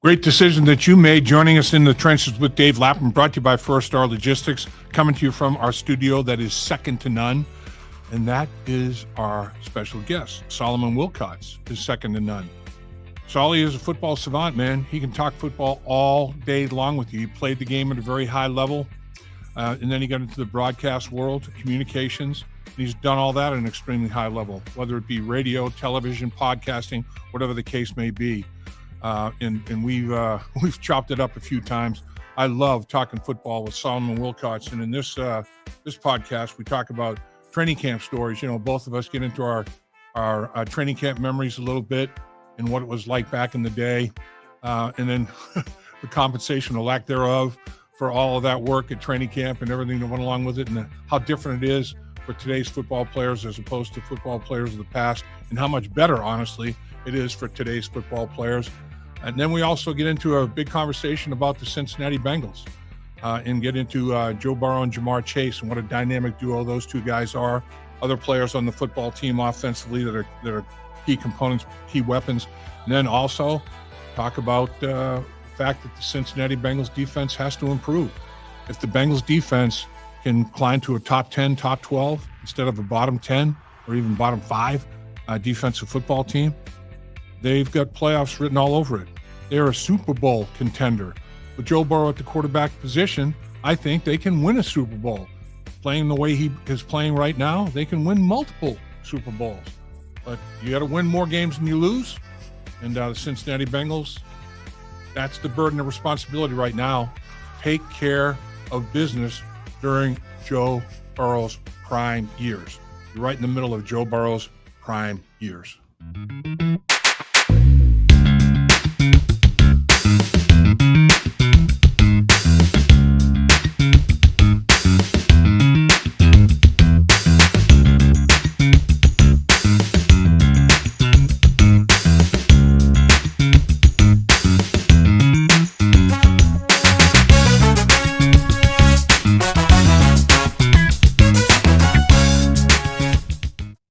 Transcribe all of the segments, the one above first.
Great decision that you made joining us in the trenches with Dave Lapham, brought to you by First Star Logistics, coming to you from our studio that is second to none. And that is our special guest. Solomon Wilcots is second to none. Solly is a football savant, man. He can talk football all day long with you. He played the game at a very high level, and then he got into the broadcast world, communications. And he's done all that at an extremely high level, whether it be radio, television, podcasting, whatever the case may be. And we've chopped it up a few times. I love talking football with Solomon Wilcots, and in this podcast, we talk about training camp stories. You know, both of us get into our training camp memories a little bit and what it was like back in the day, and then the compensation or lack thereof for all of that work at training camp and everything that went along with it, and how different it is for today's football players as opposed to football players of the past, and how much better, honestly, it is for today's football players. And then we also get into a big conversation about the Cincinnati Bengals and get into Joe Burrow and Jamar Chase and what a dynamic duo those two guys are. Other players on the football team offensively that are key components, key weapons. And then also talk about the fact that the Cincinnati Bengals defense has to improve. If the Bengals defense can climb to a top 10, top 12 instead of a bottom 10 or even bottom 5 defensive football team, they've got playoffs written all over it. They're a Super Bowl contender. With Joe Burrow at the quarterback position, I think they can win a Super Bowl. Playing the way he is playing right now, they can win multiple Super Bowls. But you got to win more games than you lose. And the Cincinnati Bengals, that's the burden of responsibility right now. Take care of business during Joe Burrow's prime years. You're right in the middle of Joe Burrow's prime years.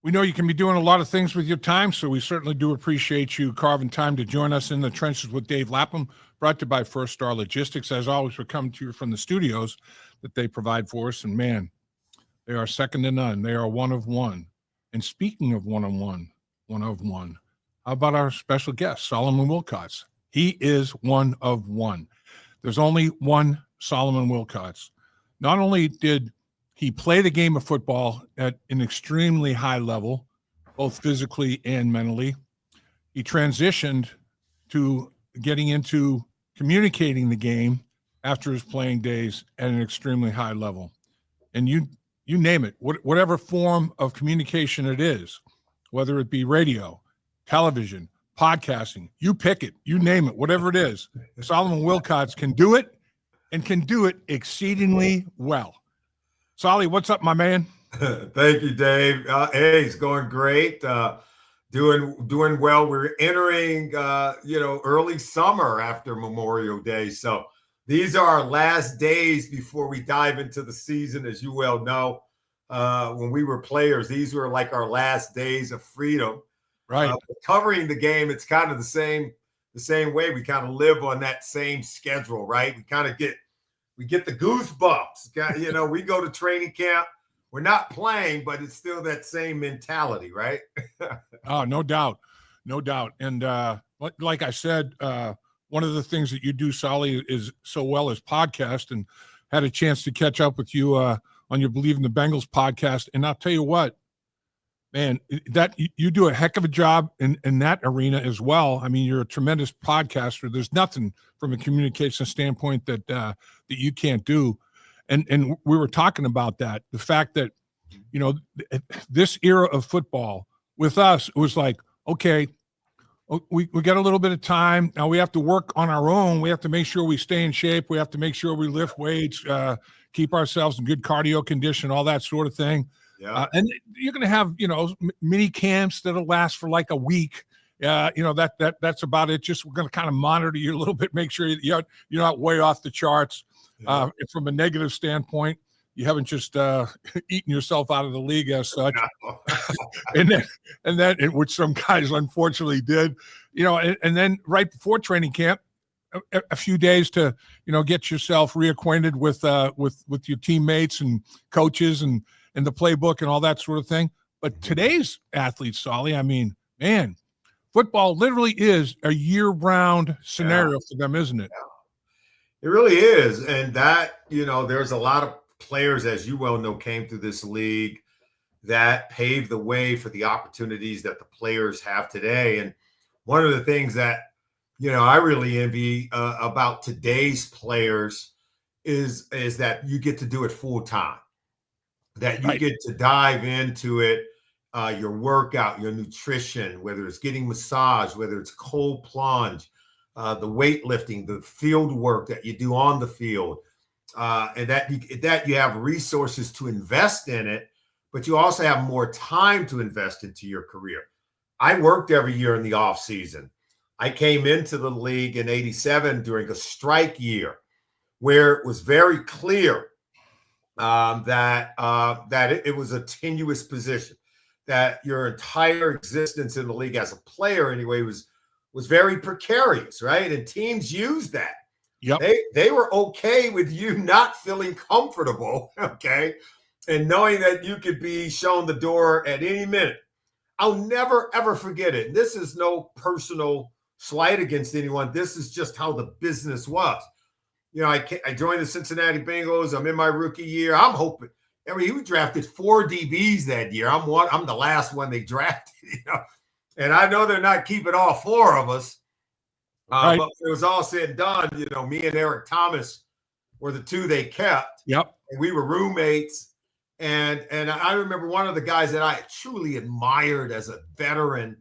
We know you can be doing a lot of things with your time, so we certainly do appreciate you carving time to join us in the trenches with Dave Lapham, brought to you by First Star Logistics. As always, we're coming to you from the studios that they provide for us, and man, they are second to none. They are one of one. And speaking of one of one, how about our special guest, Solomon Wilcots? He is one of one. There's only one Solomon Wilcots. Not only did he played the game of football at an extremely high level, both physically and mentally. He transitioned to getting into communicating the game after his playing days at an extremely high level. And you name it, whatever form of communication it is, whether it be radio, television, podcasting, you pick it, you name it, whatever it is. Solomon Wilcots can do it and can do it exceedingly well. Solly, what's up, my man? Thank you, Dave. Hey, it's going great. Doing well. We're entering, early summer after Memorial Day. So these are our last days before we dive into the season, as you well know. When we were players, these were like our last days of freedom. Right. Covering the game, it's kind of the same way. We kind of live on that same schedule, right? We get the goosebumps. We go to training camp. We're not playing, but it's still that same mentality, right? Oh, no doubt. No doubt. And like I said, one of the things that you do, Solly, is so well as podcast, and had a chance to catch up with you on your Believe in the Bengals podcast. And I'll tell you what, man, that you do a heck of a job in that arena as well. I mean, you're a tremendous podcaster. There's nothing from a communication standpoint that you can't do. And we were talking about that, the fact that, this era of football with us, it was like, okay, we got a little bit of time. Now we have to work on our own. We have to make sure we stay in shape. We have to make sure we lift weights, keep ourselves in good cardio condition, all that sort of thing. Yeah. And you're going to have, mini camps that'll last for like a week. That's about it. Just we're going to kind of monitor you a little bit, make sure you're not way off the charts. Yeah. From a negative standpoint, you haven't just eaten yourself out of the league as such. No. and then which some guys unfortunately did, and then right before training camp, a few days to, get yourself reacquainted with your teammates and coaches and the playbook and all that sort of thing. But today's athletes, Solly, I mean, man, football literally is a year-round scenario for them, isn't it? It really is. And that, there's a lot of players, as you well know, came through this league that paved the way for the opportunities that the players have today. And one of the things that, I really envy about today's players is that you get to do it full time, that you get to dive into it, your workout, your nutrition, whether it's getting massage, whether it's cold plunge, the weightlifting, the field work that you do on the field, and that you have resources to invest in it, but you also have more time to invest into your career. I worked every year in the off season. I came into the league in '87 during a strike year where it was very clear that it was a tenuous position, that your entire existence in the league as a player anyway was very precarious, right? And teams used that. Yep. They were okay with you not feeling comfortable, okay, and knowing that you could be shown the door at any minute. I'll never, ever forget it. This is no personal slight against anyone. This is just how the business was. I joined the Cincinnati Bengals. I'm in my rookie year. I'm hoping. I mean, we drafted 4 DBs that year. I'm the last one they drafted, and I know they're not keeping all 4 of us. Right. But it was all said and done. Me and Eric Thomas were the 2 they kept. Yep. And we were roommates. And I remember one of the guys that I truly admired as a veteran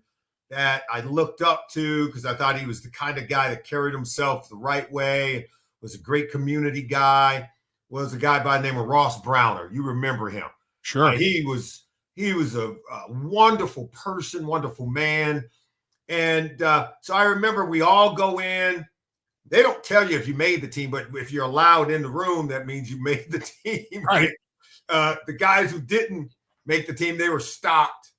that I looked up to because I thought he was the kind of guy that carried himself the right way, was a great community guy, was a guy by the name of Ross Browner. You remember him. Sure. He was a wonderful person, wonderful man. And so I remember we all go in. They don't tell you if you made the team, but if you're allowed in the room, that means you made the team. Right. The guys who didn't make the team, they were stopped,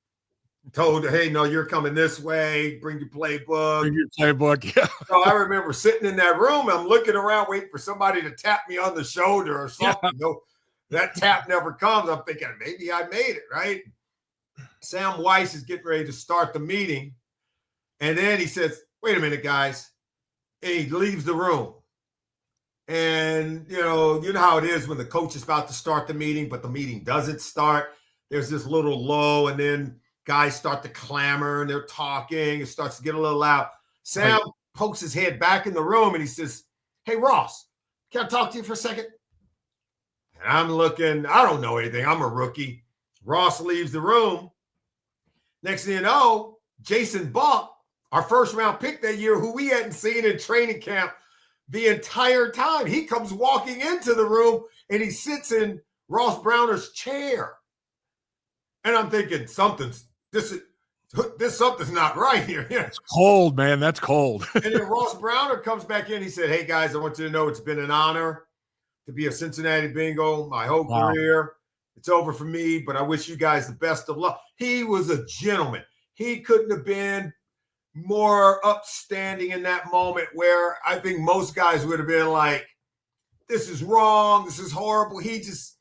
told, hey, no, you're coming this way. Bring your playbook. Yeah. So I remember sitting in that room. I'm looking around, waiting for somebody to tap me on the shoulder or something. Yeah. That tap never comes. I'm thinking, maybe I made it, right? Sam Weiss is getting ready to start the meeting. And then he says, wait a minute, guys. And he leaves the room. And, you know how it is when the coach is about to start the meeting, but the meeting doesn't start. There's this little lull, and then guys start to clamor, and they're talking. It starts to get a little loud. Sam pokes his head back in the room, and he says, hey, Ross, can I talk to you for a second? And I'm looking. I don't know anything. I'm a rookie. Ross leaves the room. Next thing you know, Jason Buck, our first-round pick that year, who we hadn't seen in training camp the entire time, he comes walking into the room, and he sits in Ross Browner's chair. And I'm thinking, something's not right here. It's cold, man. That's cold. And then Ross Browner comes back in. He said, hey, guys, I want you to know it's been an honor to be a Cincinnati Bengal my whole career. It's over for me, but I wish you guys the best of luck. He was a gentleman. He couldn't have been more upstanding in that moment, where I think most guys would have been like, this is wrong. This is horrible. He just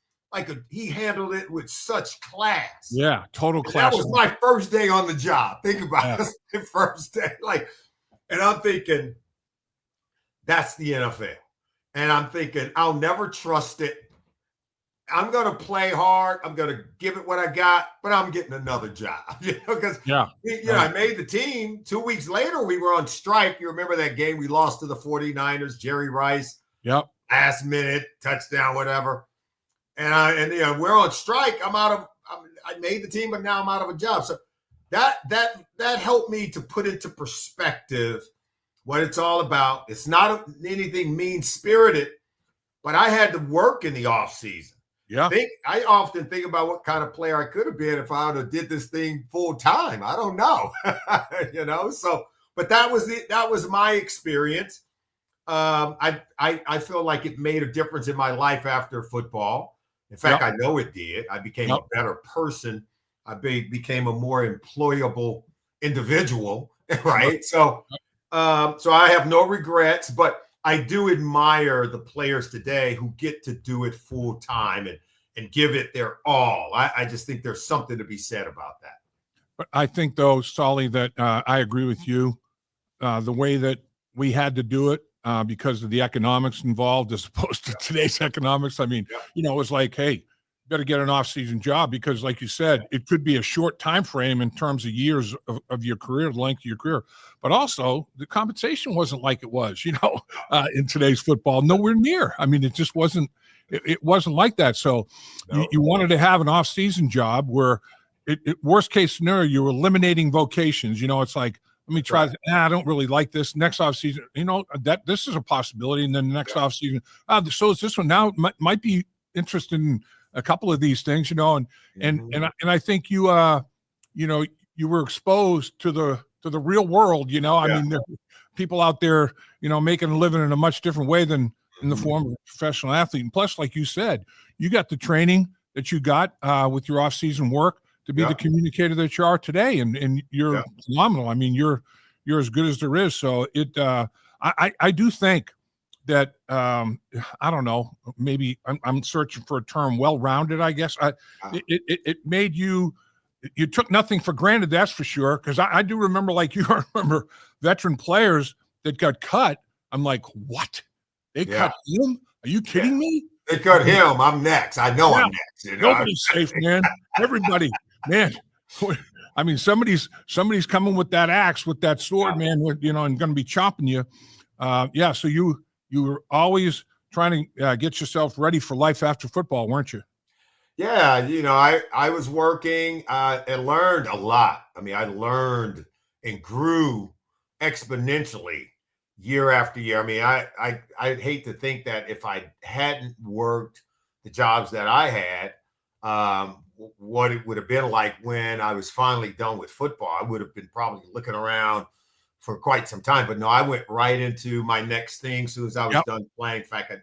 he handled it with such class. Yeah, total class. That was my first day on the job. Think about it, the first day. And I'm thinking, that's the NFL. And I'm thinking, I'll never trust it. I'm going to play hard. I'm going to give it what I got, but I'm getting another job. Because I made the team. 2 weeks later, we were on strike. You remember that game we lost to the 49ers, Jerry Rice. Yep. Last minute, touchdown, whatever. And we're on strike. I made the team, but now I'm out of a job. So that helped me to put into perspective what it's all about. It's not anything mean-spirited, but I had to work in the offseason. Yeah. I often think about what kind of player I could have been if I would have did this thing full time. I don't know. So, but that was my experience. I feel like it made a difference in my life after football. In fact, I know it did. I became a better person. I became a more employable individual, right? So So I have no regrets, but I do admire the players today who get to do it full time and give it their all. I just think there's something to be said about that. But I think, though, Solly, that I agree with you. The way that we had to do it because of the economics involved as opposed to today's economics. I mean, it was like, hey, better get an off-season job because, like you said, it could be a short time frame in terms of years of your career, the length of your career. But also, the compensation wasn't like it was, in today's football. Nowhere near. I mean, it just wasn't. It wasn't like that. So you wanted to have an off-season job where, worst case scenario, you were eliminating vocations. It's like, let me try. I don't really like this. Next offseason, that this is a possibility. And then the next offseason, so is this one now might be interested in a couple of these things, and I think you were exposed to the real world. I mean, there are people out there, making a living in a much different way than in the form of a professional athlete. And plus, like you said, you got the training that you got with your off-season work to be the communicator that you are today, and you're phenomenal. I mean, you're as good as there is. So I do think that I don't know, maybe I'm searching for a term, well-rounded, I guess. It made you took nothing for granted, that's for sure. Because I do remember, like you remember, veteran players that got cut. I'm like, what? They cut him? Are you kidding me? They cut him. I'm next. I know I'm next. Nobody's safe, man. Everybody, man. I mean, somebody's coming with that axe, with that sword, man. And going to be chopping you. So you were always trying to get yourself ready for life after football, weren't you? Yeah, I was working and learned a lot. I mean, I learned and grew exponentially year after year. I mean, I'd hate to think that if I hadn't worked the jobs that I had, what it would have been like when I was finally done with football. I would have been probably looking around for quite some time. But no, I went right into my next thing as soon as I was done playing. In fact,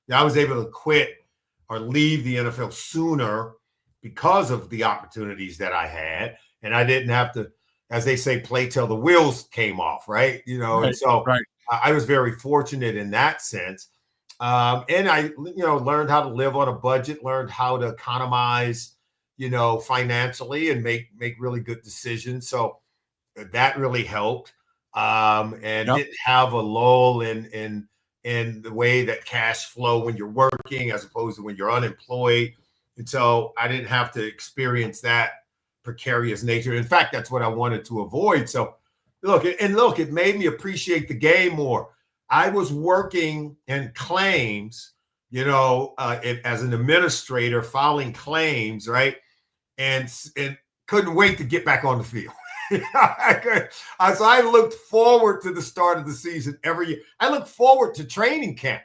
I was able to quit or leave the NFL sooner because of the opportunities that I had. And I didn't have to, as they say, play till the wheels came off, right? And so I was very fortunate in that sense. And I, learned how to live on a budget, learned how to economize, financially and make really good decisions. So that really helped. And didn't have a lull in the way that cash flow when you're working as opposed to when you're unemployed. And so I didn't have to experience that precarious nature. In fact, that's what I wanted to avoid. So look, it made me appreciate the game more. I was working in claims, as an administrator, filing claims, right? And couldn't wait to get back on the field. So I looked forward to the start of the season every year. I look forward to training camp.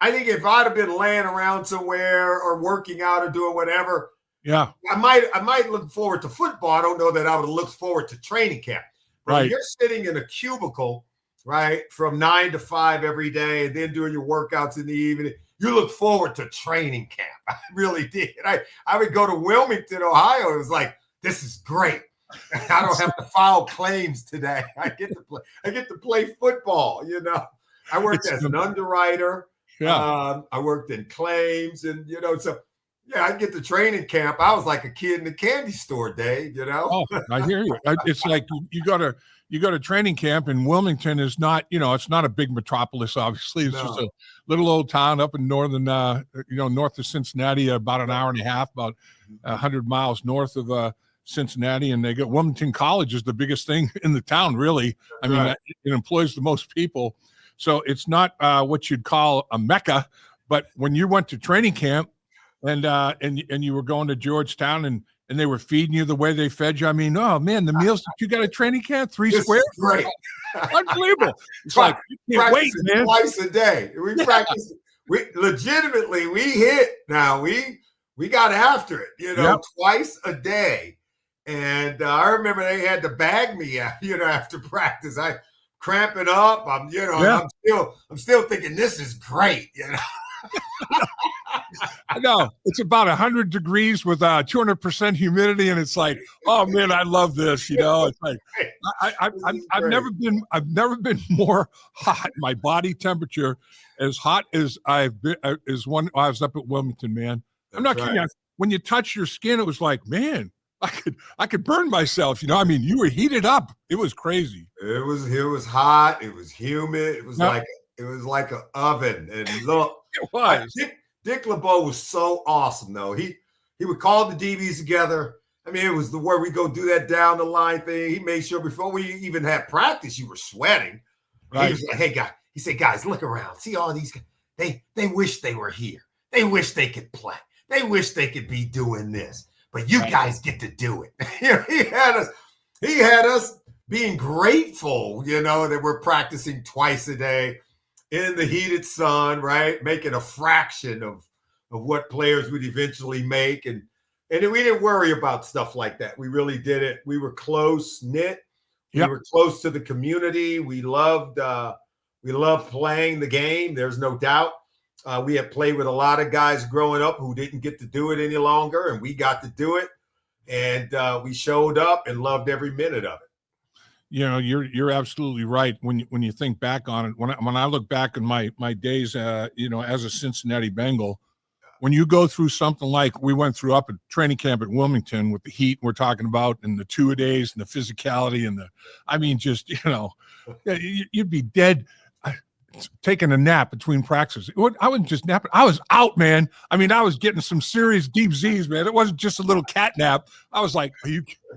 I think if I'd have been laying around somewhere or working out or doing whatever, I might look forward to football. I don't know that I would look forward to training camp. But when you're sitting in a cubicle, right, from 9 to 5 every day, and then doing your workouts in the evening, you look forward to training camp. I really did. I would go to Wilmington, Ohio. It was like, this is great. I don't have to file claims today. I get to play football. I worked as an underwriter. I worked in claims, and so I get to training camp. I was like a kid in the candy store, Dave. Oh, I hear you. It's like you go to training camp, and Wilmington is not, it's not a big metropolis. Obviously, it's just a little old town up in northern, north of Cincinnati, about an hour and a half, about 100 miles north of Cincinnati, and they got Wilmington College is the biggest thing in the town, really. I mean, it employs the most people, so it's not what you'd call a mecca. But when you went to training camp, and you were going to Georgetown, and they were feeding you the way they fed you, I mean, oh man, the meals that you got at training camp, 3 squares, great, unbelievable. It's like you can't wait, man. Twice a day, we practice. We legitimately hit. Now we got after it, twice a day. And I remember they had to bag me, after practice. I cramping up. I'm still thinking this is great. I know it's about 100 degrees with 200% humidity, and it's like, oh man, I love this. It's like I've never been more hot. My body temperature as hot as I've been is when I was up at Wilmington. Man, I'm not kidding. When you touch your skin, it was like, man, I could burn myself. I mean, you were heated up. It was crazy. It was hot. It was humid. It was like an oven. And look, it was. Dick LeBeau was so awesome, though. He would call the DBs together. I mean, it was the where we go do that down the line thing. He made sure before we even had practice, you were sweating. Right. He was like, hey, guys. He said, guys, look around. See all these guys. They wish they were here. They wish they could play. They wish they could be doing this. But you guys get to do it. He had us being grateful, that we're practicing twice a day in the heated sun, right? Making a fraction of what players would eventually make. And we didn't worry about stuff like that. We really did it. We were close knit. Yep. We were close to the community. We loved playing the game. There's no doubt. We had played with a lot of guys growing up who didn't get to do it any longer, and we got to do it. And we showed up and loved every minute of it. You're absolutely right. When you think back on it, when I look back in my days, as a Cincinnati Bengal, when you go through something like we went through up at training camp at Wilmington with the heat we're talking about and the two-a-days and the physicality and you'd be dead taking a nap between practices. I wasn't just napping. I was out, man. I mean, I was getting some serious deep Z's, man. It wasn't just a little cat nap. I was like,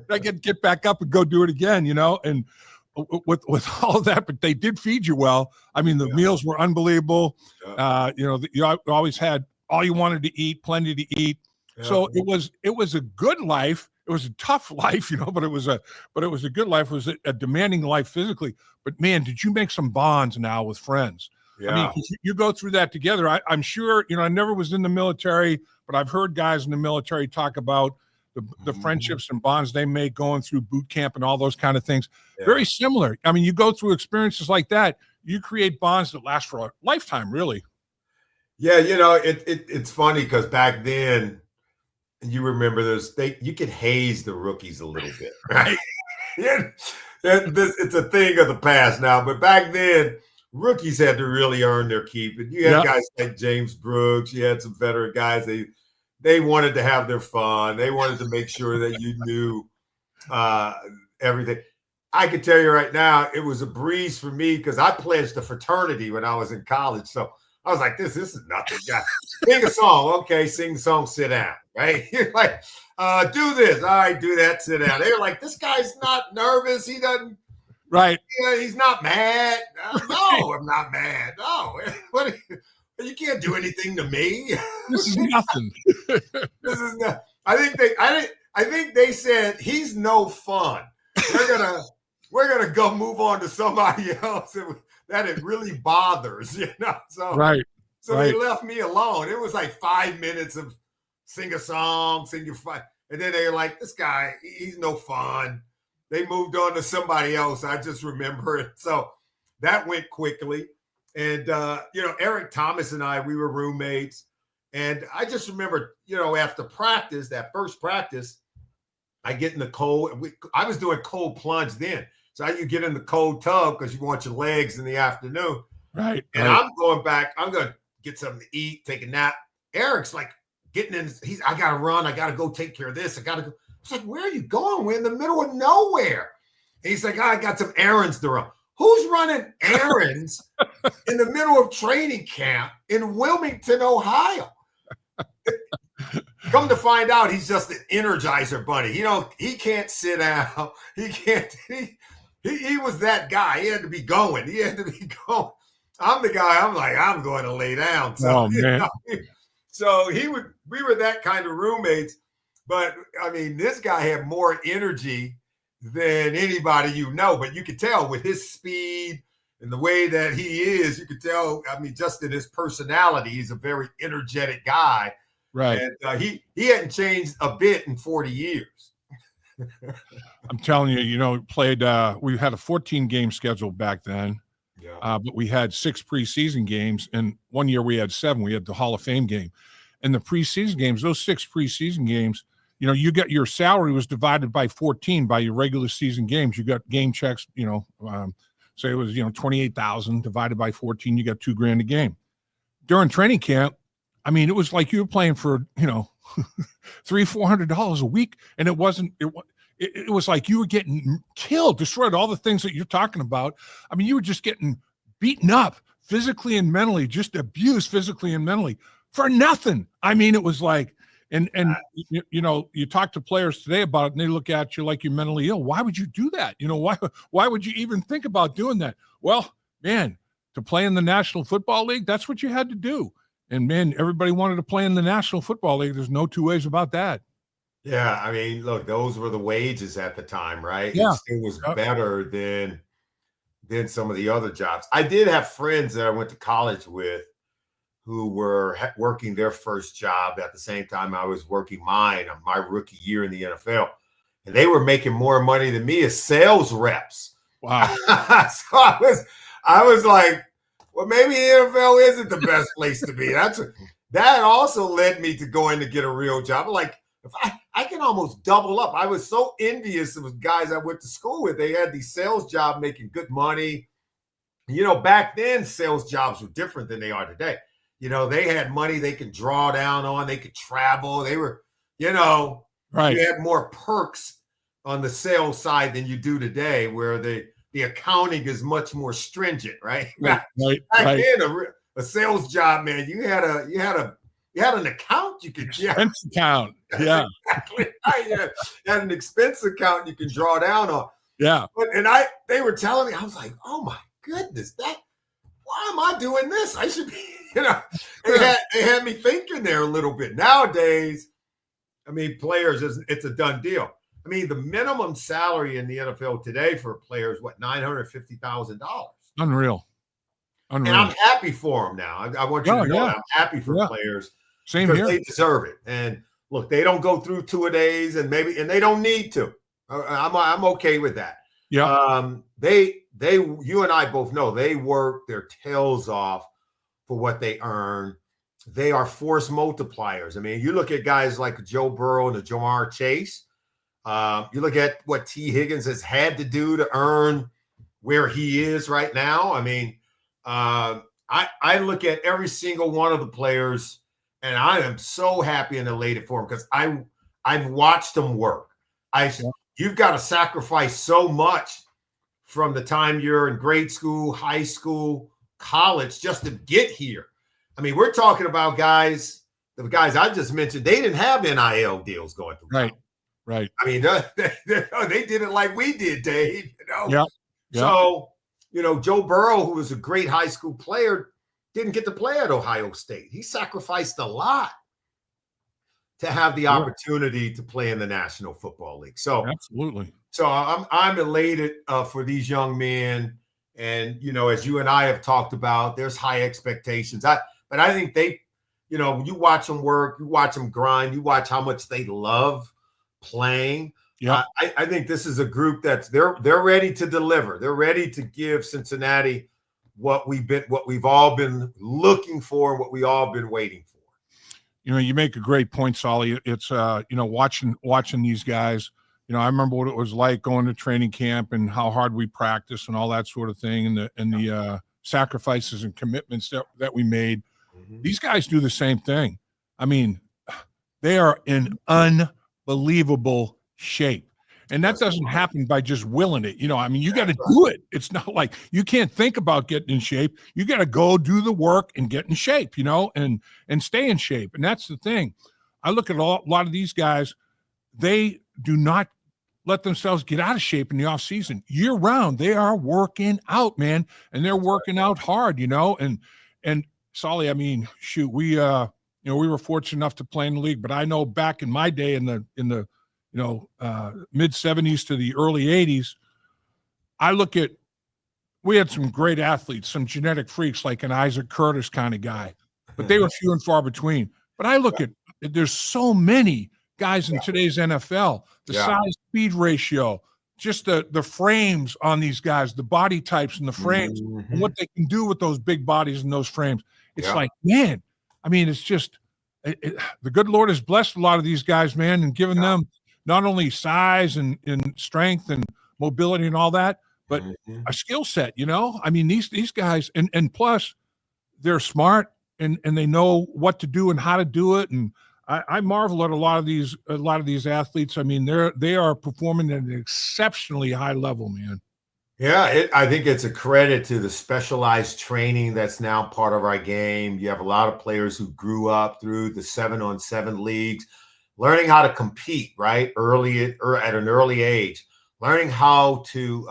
I get back up and go do it again, and with all of that, but they did feed you well. I mean, the meals were unbelievable. You always had all you wanted to eat, plenty to eat. Yeah. So it was a good life. It was a tough life, but it was a good life. It was a demanding life physically. But man, did you make some bonds now with friends? Yeah. I mean, you go through that together. I'm sure, I never was in the military, but I've heard guys in the military talk about the friendships and bonds they make going through boot camp and all those kind of things. Yeah. Very similar. I mean, you go through experiences like that, you create bonds that last for a lifetime, really. Yeah, it's funny because back then, you remember you could haze the rookies a little bit, right? It's a thing of the past now, but back then, rookies had to really earn their keep. And you had guys like James Brooks, you had some veteran guys. They wanted to have their fun. They wanted to make sure that you knew everything. I can tell you right now, it was a breeze for me because I pledged a fraternity when I was in college. So I was like, this is nothing. Sing a song. Okay, sing the song, sit down, right? You're like, do this. All right, do that, sit down. They're like, this guy's not nervous. He doesn't. Right. He's not mad. No, I'm not mad. No. You can't do anything to me. This is nothing. This is not. I think they said he's no fun. We're gonna go move on to somebody else that it really bothers, So right. So they left me alone. It was like 5 minutes of sing a song, sing your fight, and then they were like, this guy, he's no fun. They moved on to somebody else. I just remember it. So that went quickly. And, Eric Thomas and we were roommates. And I just remember, after practice, that first practice, I get in the cold. I was doing cold plunge then. So you get in the cold tub because you want your legs in the afternoon. Right. And I'm going back. I'm going to get something to eat, take a nap. Eric's like getting in. I got to run. I got to go take care of this. I got to go. It's like, where are you going? We're in the middle of nowhere. And he's like, I got some errands to run. Who's running errands in the middle of training camp in Wilmington, Ohio? Come to find out, he's just an Energizer bunny. He can't sit down. He can't. He was that guy. He had to be going. I'm the guy. I'm like, I'm going to lay down. So, man. So we were that kind of roommates. But I mean, this guy had more energy than anybody but you could tell with his speed and the way that he is, you could tell, I mean, just in his personality, he's a very energetic guy. Right. And he hadn't changed a bit in 40 years. I'm telling you, played, we had a 14-game schedule back then. Yeah. But we had 6 preseason games, and one year we had 7. We had the Hall of Fame game. And the preseason games, those 6 preseason games, you got your salary was divided by 14 by your regular season games. You got game checks, say it was, 28,000 divided by 14, you got $2,000 a game. During training camp, I mean, it was like you were playing for, $300-$400 a week. And it wasn't, it was like you were getting killed, destroyed, all the things that you're talking about. I mean, you were just getting beaten up physically and mentally, just abused physically and mentally for nothing. I mean, it was like, and you talk to players today about it and they look at you like you're mentally ill. Why would you do that? Why would you even think about doing that? Well, man, to play in the National Football League, that's what you had to do. And man, everybody wanted to play in the National Football League. There's no two ways about that. Yeah, I mean, look, those were the wages at the time, right? Yeah. It was better than some of the other jobs. I did have friends that I went to college with who were working their first job at the same time I was working mine on my rookie year in the NFL. And they were making more money than me as sales reps. Wow. So I was like, well, maybe the NFL isn't the best place to be. That also led me to going to get a real job. Like, if I can almost double up. I was so envious of guys I went to school with. They had these sales jobs making good money. Back then, sales jobs were different than they are today. They had money they could draw down on. They could travel. They were, right. You had more perks on the sales side than you do today, where the accounting is much more stringent, right? Back then, a sales job, man, you had an account you could expense account. Yeah. Exactly. You had an expense account you can draw down on. Yeah. They were telling me, I was like, oh my goodness, why am I doing this? I should be, they had me thinking there a little bit. Nowadays, I mean, players, it's a done deal. I mean, the minimum salary in the NFL today for a player is what, $950,000. Unreal. And I'm happy for them now. I want you to know that I'm happy for players. Same because here. They deserve it. And look, they don't go through 2-a-days and they don't need to. I'm okay with that. Yeah. You and I both know they work their tails off for what they earn. They are force multipliers. I mean, you look at guys like Joe Burrow and Jamar Chase. You look at what T. Higgins has had to do to earn where he is right now. I mean, I look at every single one of the players, and I am so happy and elated for them because I've watched them work. You've got to sacrifice so much from the time you're in grade school, high school, college, just to get here. I mean, we're talking about the guys I just mentioned, they didn't have NIL deals going through. Right. I mean, they did it like we did, Dave. Yeah. So, Joe Burrow, who was a great high school player, didn't get to play at Ohio State. He sacrificed a lot to have the opportunity to play in the National Football League. So absolutely. So I'm elated for these young men. And, as you and I have talked about, there's high expectations. But I think they, you watch them work, you watch them grind, you watch how much they love playing. Yeah. I think this is a group that's they're ready to deliver. They're ready to give Cincinnati what we've all been looking for, what we all been waiting for. You make a great point, Solly. It's watching these guys. I remember what it was like going to training camp and how hard we practiced and all that sort of thing, and the sacrifices and commitments that we made. Mm-hmm. These guys do the same thing. I mean, they are in unbelievable shape. And that doesn't happen by just willing it. You got to do it. It's not like you can't think about getting in shape. You got to go do the work and get in shape, and stay in shape. And that's the thing. I look at a lot of these guys, they do not let themselves get out of shape in the off season. Year round, they are working out, man. And they're working out hard, and Solly, I mean, shoot, we were fortunate enough to play in the league, but I know back in my day in the mid 70s to the early 80s, we had some great athletes, some genetic freaks like an Isaac Curtis kind of guy, but they were few and far between. But I look at, there's so many guys in today's NFL, the size speed ratio, just the frames on these guys, the body types and the frames, and what they can do with those big bodies and those frames. It's like, man, I mean, it's just the good Lord has blessed a lot of these guys, man, and given them not only size and strength and mobility and all that, but a skill set, you know? I mean, these guys, and plus they're smart and they know what to do and how to do it. And I marvel at a lot of these athletes. I mean, they are performing at an exceptionally high level, man. Yeah, I think it's a credit to the specialized training that's now part of our game. You have a lot of players who grew up through the 7-on-7 leagues, learning how to compete, right? Early or at an early age, learning how to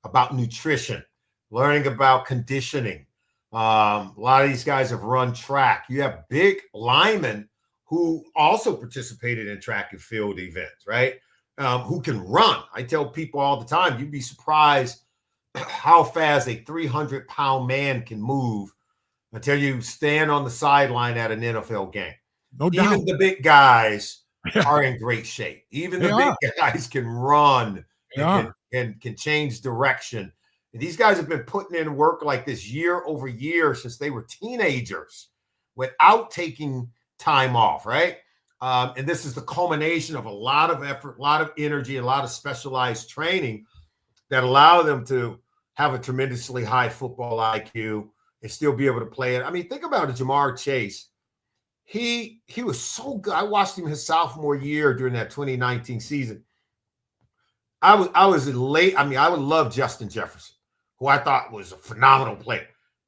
about nutrition, learning about conditioning. A lot of these guys have run track. You have big linemen who also participated in track and field events, right? Who can run. I tell people all the time, you'd be surprised how fast a 300-pound man can move until you stand on the sideline at an NFL game. No doubt. Even the big guys are in great shape. Even the big guys can run and can change direction. And these guys have been putting in work like this year over year since they were teenagers without taking time off, right? And this is the culmination of a lot of effort, a lot of energy, a lot of specialized training that allow them to have a tremendously high football IQ and still be able to play it. I mean, think about it, Jamar Chase. He was so good. I watched him his sophomore year during that 2019 season. I was late. I mean, I would love Justin Jefferson, who I thought was a phenomenal player.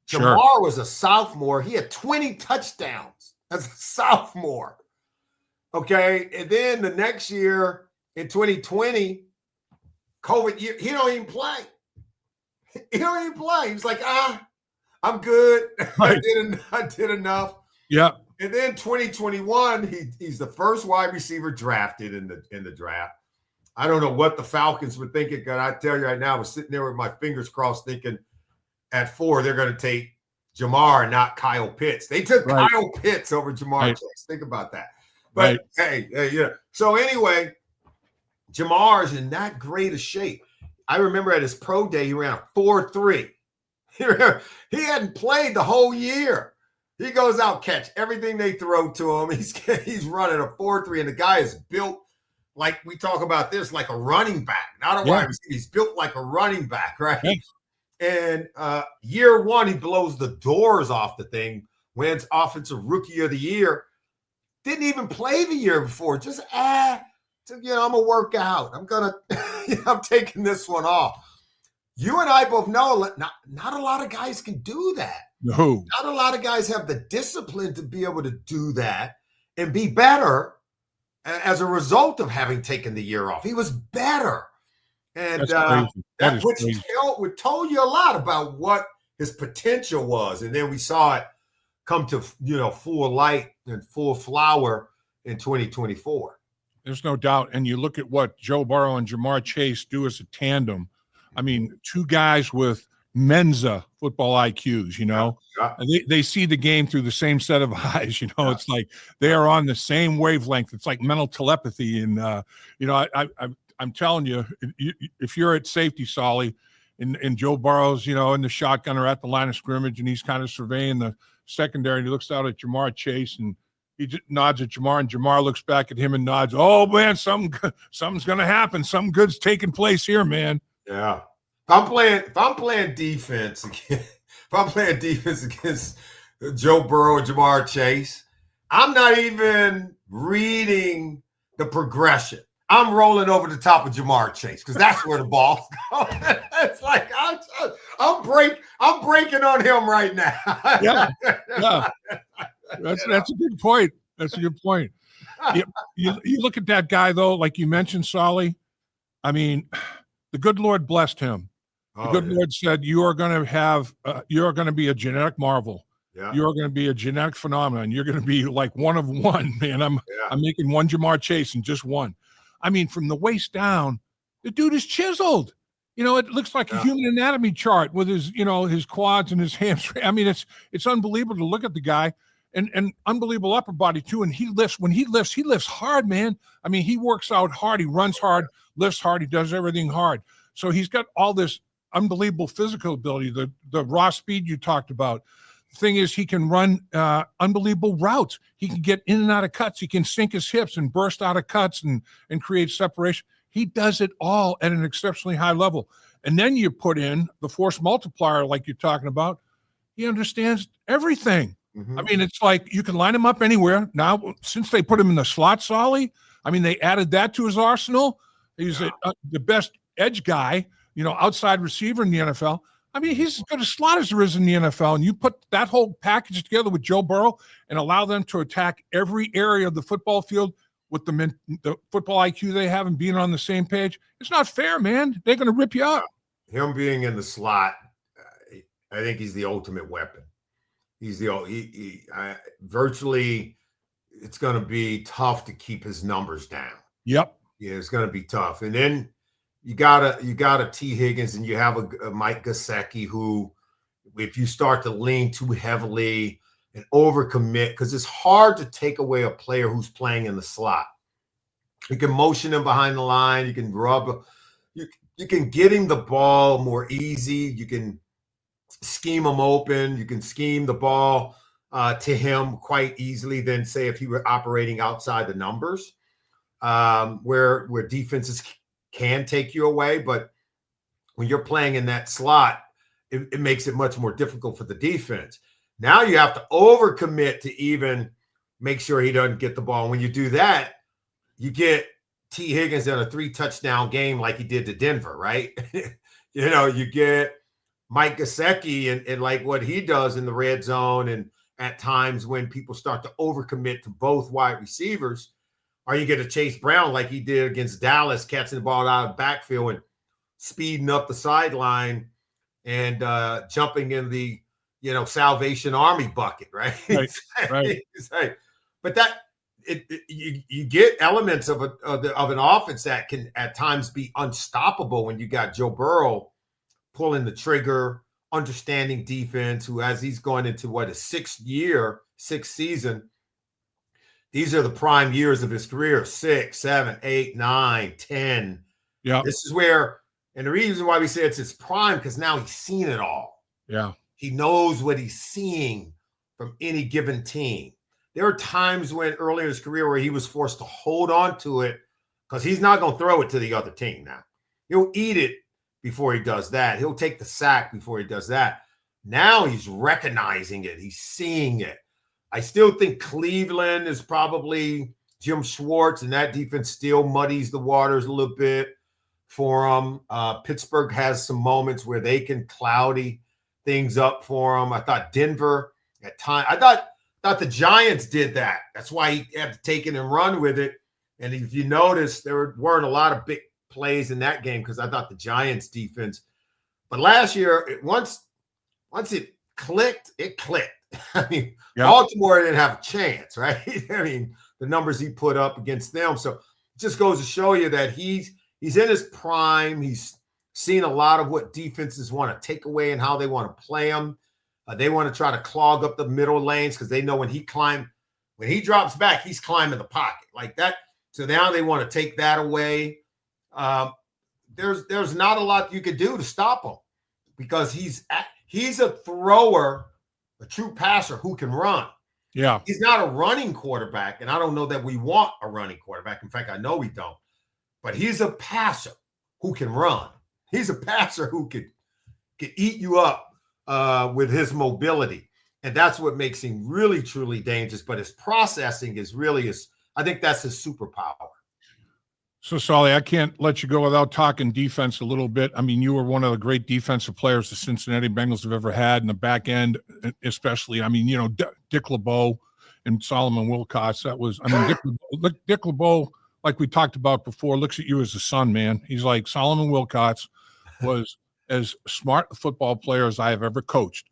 Jamar was a sophomore. He had 20 touchdowns as a sophomore. Okay. And then the next year in 2020, COVID year, he don't even play. He don't even play. He was like, I'm good. Right. I did enough. Yeah. And then 2021, he's the first wide receiver drafted in the draft. I don't know what the Falcons were thinking. Because I tell you right now, I was sitting there with my fingers crossed thinking at 4, they're going to take Jamar, not Kyle Pitts. They took Kyle Pitts over Jamar Chase. Think about that. But hey, yeah. So anyway, Jamar's in that great a shape. I remember at his pro day, he ran a 4.3. He hadn't played the whole year. He goes out, catch everything they throw to him. He's running a 4.3, and the guy is built like we talk about this, like a running back, not a wide receiver. He's built like a running back, right? And year 1, he blows the doors off the thing, wins Offensive Rookie of the Year. Didn't even play the year before. Just I'm gonna work out. I'm taking this one off. You and I both know not a lot of guys can do that. No. Not a lot of guys have the discipline to be able to do that and be better as a result of having taken the year off. He was better. And that told you a lot about what his potential was. And then we saw it come to, full light and full flower in 2024. There's no doubt. And you look at what Joe Burrow and Jamar Chase do as a tandem. I mean, two guys with Mensa football IQs, and they see the game through the same set of eyes. It's like they are on the same wavelength. It's like mental telepathy. And, I'm telling you, if you're at safety, Solly, and Joe Burrow's, in the shotgun or at the line of scrimmage, and he's kind of surveying the secondary, and he looks out at Jamar Chase, and he just nods at Jamar, and Jamar looks back at him and nods. Oh, man, something's going to happen. Something good's taking place here, man. Yeah. If I'm playing defense against Joe Burrow and Jamar Chase, I'm not even reading the progression. I'm rolling over the top of Jamar Chase because that's where the ball's going. It's like I'm breaking on him right now. Yeah. That's a good point. That's a good point. You look at that guy though, like you mentioned, Solly. I mean, the good Lord blessed him. The good Lord said, you are going to be a genetic marvel. Yeah. You're going to be a genetic phenomenon. You're going to be like one of one, man. I'm making one Jamar Chase and just one. I mean, from the waist down, the dude is chiseled. It looks like a human anatomy chart with his, his quads and his hamstring. I mean, it's unbelievable to look at the guy, and unbelievable upper body too. And when he lifts hard, man. I mean, he works out hard. He runs hard. lifts hard. He does everything hard. So he's got all this unbelievable physical ability, the raw speed you talked about. The thing is, he can run unbelievable routes. He can get in and out of cuts. He can sink his hips and burst out of cuts and create separation. He does it all at an exceptionally high level. And then you put in the force multiplier like you're talking about. He understands everything. Mm-hmm. I mean, it's like you can line him up anywhere. Now, since they put him in the slot, Solly, I mean, they added that to his arsenal. He's the best edge guy, outside receiver in the NFL. I mean, he's as good a slot as there is in the NFL. And you put that whole package together with Joe Burrow and allow them to attack every area of the football field with the football IQ they have and being on the same page. It's not fair, man. They're going to rip you up. Him being in the slot, I think he's the ultimate weapon. He's virtually, it's going to be tough to keep his numbers down. Yep. Yeah, it's going to be tough. And then you got a T. Higgins and you have a Mike Gesicki who, if you start to lean too heavily and overcommit, because it's hard to take away a player who's playing in the slot. You can motion him behind the line. You can rub. You can get him the ball more easy. You can scheme him open. You can scheme the ball to him quite easily than, say, if he were operating outside the numbers, where defenses can take you away. But when you're playing in that slot, it makes it much more difficult for the defense. Now you have to overcommit to even make sure he doesn't get the ball. When you do that, you get T. Higgins in a 3-touchdown game like he did to Denver, right? You get Mike Gesicki and like what he does in the red zone, and at times when people start to overcommit to both wide receivers, or you get a Chase Brown like he did against Dallas, catching the ball out of the backfield and speeding up the sideline and jumping in the Salvation Army bucket, right? Right. But you get elements of an offense that can at times be unstoppable when you got Joe Burrow pulling the trigger, understanding defense, who, as he's going into his sixth season, these are the prime years of his career, 6, 7, 8, 9, 10. Yeah. This is where, and the reason why we say it's his prime, because now he's seen it all. Yeah. He knows what he's seeing from any given team. There are times when early in his career where he was forced to hold on to it because he's not going to throw it to the other team now. He'll eat it before he does that. He'll take the sack before he does that. Now he's recognizing it. He's seeing it. I still think Cleveland is probably Jim Schwartz, and that defense still muddies the waters a little bit for him. Pittsburgh has some moments where they can cloudy things up for him. I thought Denver at times, I thought the Giants did that. That's why he had to take it and run with it. And if you notice, there weren't a lot of big plays in that game because I thought the Giants defense. But last year, once it clicked, it clicked. I mean, Baltimore didn't have a chance, right? I mean, the numbers he put up against them. So it just goes to show you that he's in his prime. He's seen a lot of what defenses want to take away and how they want to play him. They want to try to clog up the middle lanes because they know when he drops back, he's climbing the pocket like that. So now they want to take that away. There's not a lot you could do to stop him because he's a thrower, a true passer who can run. Yeah. He's not a running quarterback, and I don't know that we want a running quarterback. In fact, I know we don't. But he's a passer who can run. He's a passer who could eat you up with his mobility. And that's what makes him really, truly dangerous. But his processing I think that's his superpower. So, Solly, I can't let you go without talking defense a little bit. I mean, you were one of the great defensive players the Cincinnati Bengals have ever had in the back end, especially. I mean, Dick LeBeau and Solomon Wilcots. Dick LeBeau, like we talked about before, looks at you as a son, man. He's like, Solomon Wilcots was as smart a football player as I have ever coached.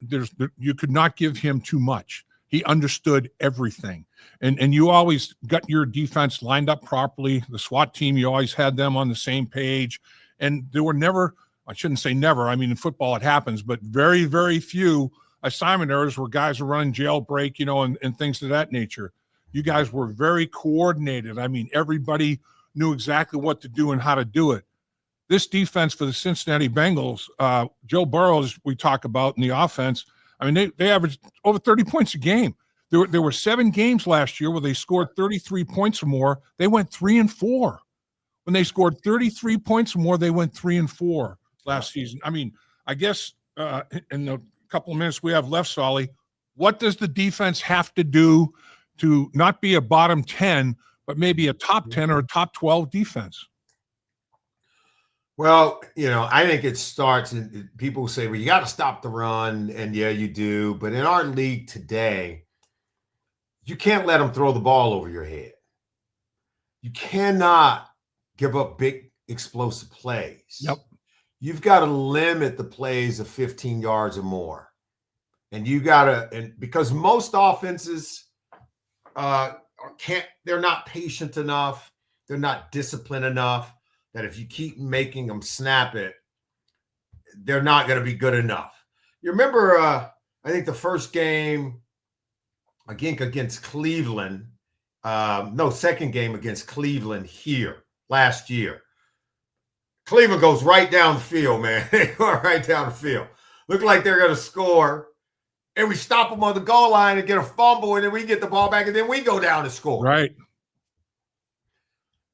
You could not give him too much. He understood everything. And you always got your defense lined up properly. The SWAT team, you always had them on the same page. And there were never, I shouldn't say never, I mean, in football it happens, but very, very few assignment errors where guys are running jailbreak, and things of that nature. You guys were very coordinated. I mean, everybody knew exactly what to do and how to do it. This defense for the Cincinnati Bengals, Joe Burrow, as we talk about in the offense, I mean, they averaged over 30 points a game. There were 7 games last year where they scored 33 points or more. They went 3-4. When they scored 33 points or more, they went 3-4 last season. I mean, I guess in the couple of minutes we have left, Solly, what does the defense have to do to not be a bottom 10, but maybe a top 10 or a top 12 defense? Well, I think it starts, and people say, well, you got to stop the run. And yeah, you do. But in our league today, you can't let them throw the ball over your head. You cannot give up big explosive plays. Yep. You've got to limit the plays of 15 yards or more. And you got to, and because most offenses they're not patient enough. They're not disciplined enough that if you keep making them snap it, they're not going to be good enough. You remember, I think the first game against Cleveland, second game against Cleveland here last year. Cleveland goes right down the field, man. They go right down the field. Look like they're going to score. And we stop them on the goal line and get a fumble, and then we get the ball back, and then we go down and score. Right.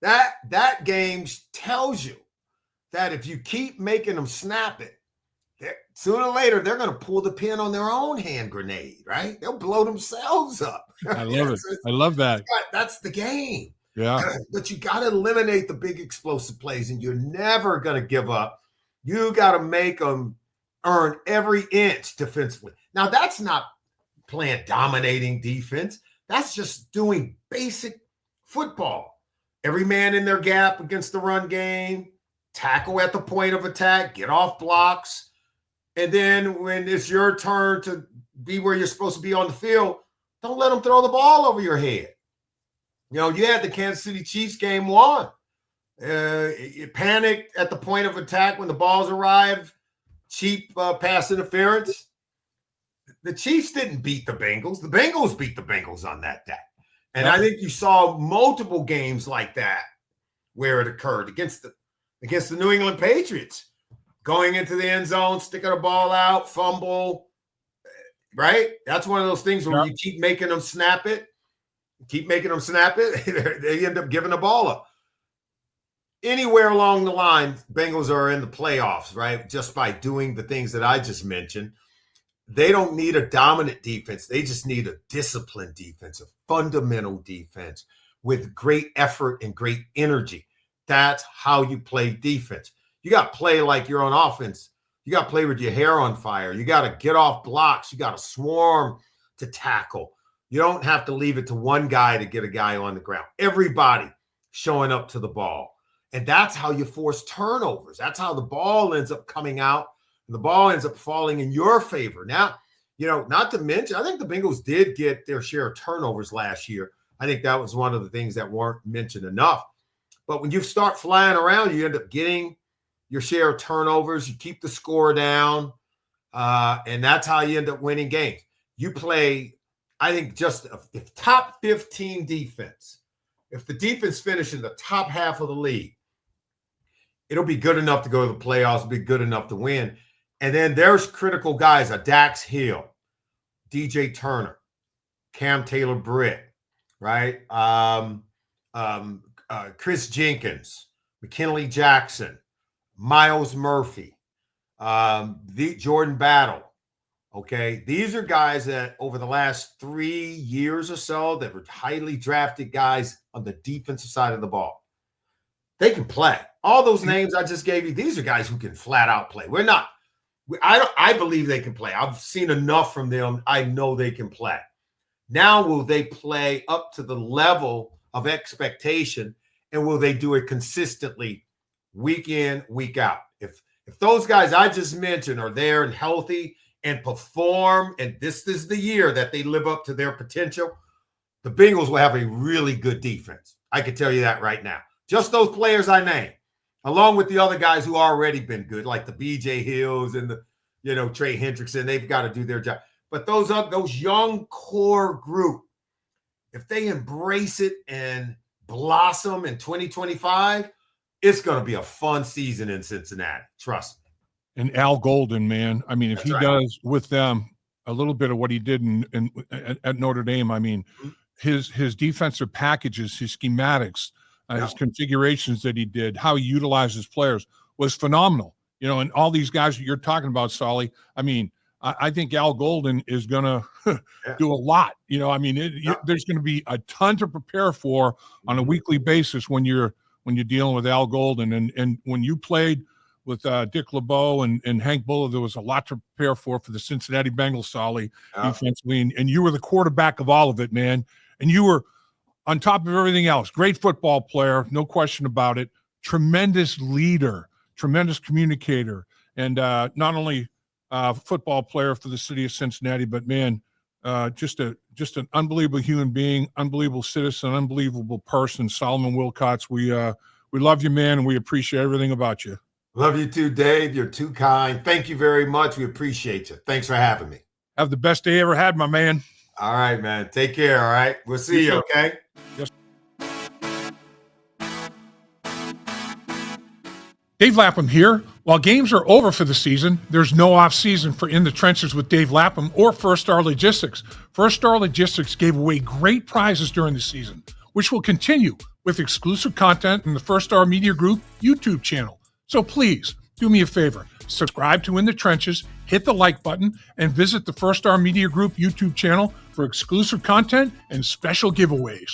That game tells you that if you keep making them snap it, sooner or later they're going to pull the pin on their own hand grenade, right? They'll blow themselves up. I love it. I love that. That's the game. Yeah. But you got to eliminate the big explosive plays, and you're never going to give up. You got to make them earn every inch defensively. Now, that's not playing dominating defense. That's just doing basic football. Every man in their gap against the run game, tackle at the point of attack, get off blocks. And then when it's your turn to be where you're supposed to be on the field, don't let them throw the ball over your head. You had the Kansas City Chiefs game 1. You panicked at the point of attack when the balls arrived. Cheap pass interference. The Chiefs didn't beat the Bengals. The Bengals beat the Bengals on that day. And I think you saw multiple games like that where it occurred against the New England Patriots. Going into the end zone, sticking a ball out, fumble, right? That's one of those things where you keep making them snap it. They end up giving the ball up. Anywhere along the line, Bengals are in the playoffs, right? Just by doing the things that I just mentioned. They don't need a dominant defense. They just need a disciplined defense, a fundamental defense with great effort and great energy. That's how you play defense. You got to play like you're on offense. You got to play with your hair on fire. You got to get off blocks. You got to swarm to tackle. You don't have to leave it to one guy to get a guy on the ground. Everybody showing up to the ball. And that's how you force turnovers. That's how the ball ends up coming out. And the ball ends up falling in your favor. Now, not to mention, I think the Bengals did get their share of turnovers last year. I think that was one of the things that weren't mentioned enough. But when you start flying around, you end up getting your share of turnovers. You keep the score down. And that's how you end up winning games. You play, I think, just if top 15 defense, if the defense finishes in the top half of the league, it'll be good enough to go to the playoffs, be good enough to win. And then there's critical guys, Dax Hill, DJ Turner, Cam Taylor-Britt, right? Chris Jenkins, McKinley Jackson, Myles Murphy, Jordan Battle. Okay, these are guys that over the last 3 years or so that were highly drafted guys on the defensive side of the ball. They can play. All those names I just gave you, these are guys who can flat out play. I believe they can play. I've seen enough from them. I know they can play. Now, will they play up to the level of expectation, and will they do it consistently week in, week out? If those guys I just mentioned are there and healthy and perform, and this is the year that they live up to their potential, the Bengals will have a really good defense. I can tell you that right now. Just those players I named, along with the other guys who already been good, like the B.J. Hills and the, Trey Hendrickson, they've got to do their job. But those young core group, if they embrace it and blossom in 2025, it's going to be a fun season in Cincinnati. Trust me. And Al Golden, man. I mean, if he does with them a little bit of what he did at Notre Dame, I mean, his defensive packages, his schematics, his configurations that he did, how he utilized his players was phenomenal. You know, and all these guys that you're talking about, Solly, I mean, I think Al Golden is going to do a lot. You know, I mean, there's going to be a ton to prepare for on a weekly basis when you're dealing with Al Golden. And when you played with Dick LeBeau and Hank Buller, there was a lot to prepare for the Cincinnati Bengals, Solly, defensively. And you were the quarterback of all of it, man. And you were on top of everything else. Great football player, no question about it. Tremendous leader, tremendous communicator, and not only football player for the city of Cincinnati, but man, just an unbelievable human being, unbelievable citizen, unbelievable person. Solomon Wilcots, we love you, man, and we appreciate everything about you. Love you too, Dave. You're too kind. Thank you very much. We appreciate you. Thanks for having me. Have the best day ever had, my man. All right, man. Take care. All right. We'll see you. Okay. Yes. Dave Lapham here. While games are over for the season, there's no off-season for In the Trenches with Dave Lapham or First Star Logistics. First Star Logistics gave away great prizes during the season, which will continue with exclusive content in the First Star Media Group YouTube channel. So please, do me a favor. Subscribe to In the Trenches, hit the like button, and visit the First Star Media Group YouTube channel for exclusive content and special giveaways.